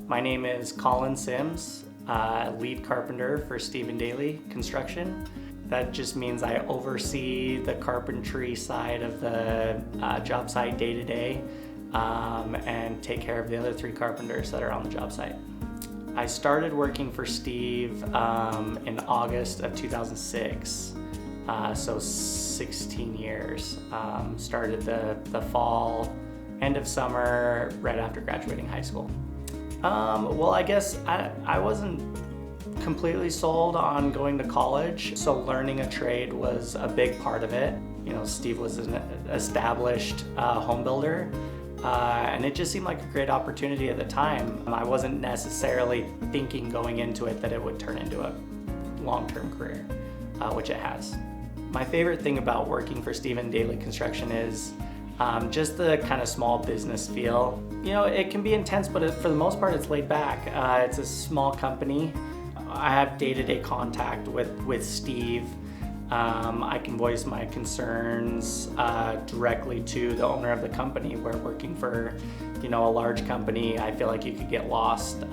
My name is Colyn Symes, lead carpenter for Steven Dailey Construction. That just means I oversee the carpentry side of the job site day to day and take care of the other 3 carpenters that are on the job site. I started working for Steve in August of 2006, so 16 years. Started the fall, end of summer, right after graduating high school. Well, I guess I wasn't completely sold on going to college, so learning a trade was a big part of it. You know, Steve was an established home builder, and it just seemed like a great opportunity at the time. I wasn't necessarily thinking going into it that it would turn into a long-term career, which it has. My favorite thing about working for Steven Dailey Construction is just the kind of small business feel. You know, it can be intense, but for the most part, it's laid back. It's a small company. I have day-to-day contact with Steve. I can voice my concerns directly to the owner of the company. Where working for, you know, a large company, I feel like you could get lost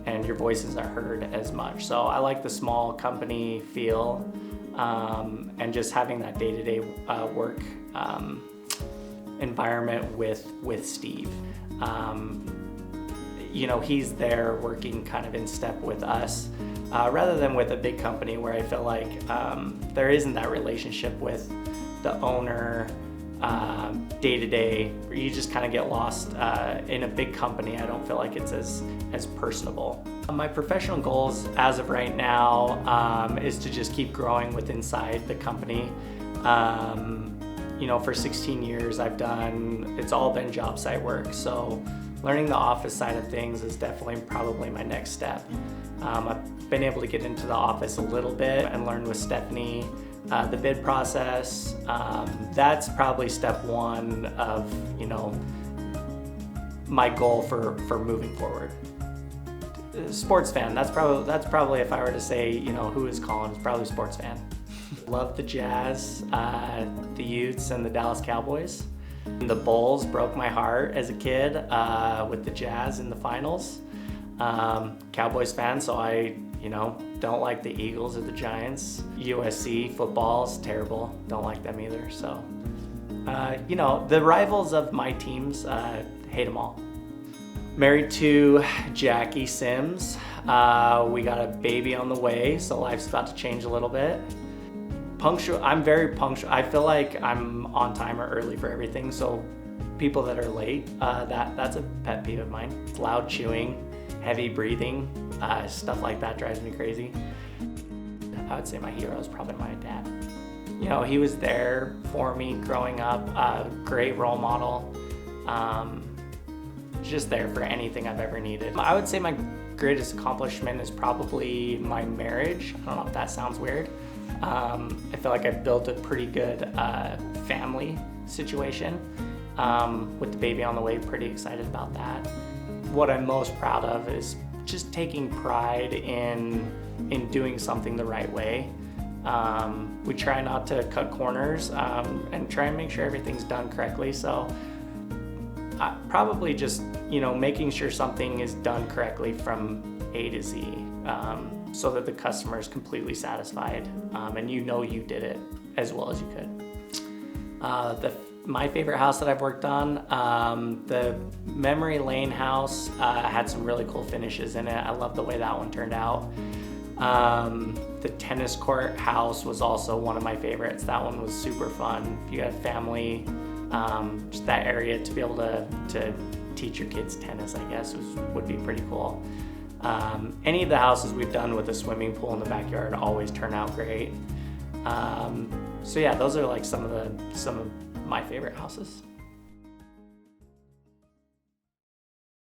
and your voices are heard as much. So I like the small company feel and just having that day-to-day work environment with Steve. You know, he's there working kind of in step with us, rather than with a big company where I feel like there isn't that relationship with the owner day to day. You just kind of get lost in a big company. I don't feel like it's as personable. My professional goals as of right now is to just keep growing inside the company. You know, for 16 years it's all been job site work, so learning the office side of things is definitely probably my next step. I've been able to get into the office a little bit and learn with Stephanie the bid process. That's probably step 1 of, you know, my goal for moving forward. Sports fan, that's probably if I were to say, you know, who is Colyn, it's probably sports fan. Love the Jazz, the Utes, and the Dallas Cowboys. The Bulls broke my heart as a kid with the Jazz in the finals. Cowboys fan, so I, you know, don't like the Eagles or the Giants. USC football's terrible, don't like them either. So, you know, the rivals of my teams, hate them all. Married to Jackie Symes. We got a baby on the way, so life's about to change a little bit. Punctual, I'm very punctual. I feel like I'm on time or early for everything, so people that are late, that's a pet peeve of mine. It's loud chewing, heavy breathing, stuff like that drives me crazy. I would say my hero is probably my dad. You know, he was there for me growing up, great role model, just there for anything I've ever needed. I would say my greatest accomplishment is probably my marriage. I don't know if that sounds weird. I feel like I've built a pretty good family situation with the baby on the way. Pretty excited about that. What I'm most proud of is just taking pride in doing something the right way. We try not to cut corners and try and make sure everything's done correctly. So probably just, you know, making sure something is done correctly from A to Z. So that the customer is completely satisfied and you know you did it as well as you could. My favorite house that I've worked on, the Memory Lane house, had some really cool finishes in it. I love the way that one turned out. The tennis court house was also one of my favorites. That one was super fun. If you got a family, just that area to be able to teach your kids tennis, I guess, would be pretty cool. Any of the houses we've done with a swimming pool in the backyard always turn out great. So yeah, those are like some of my favorite houses.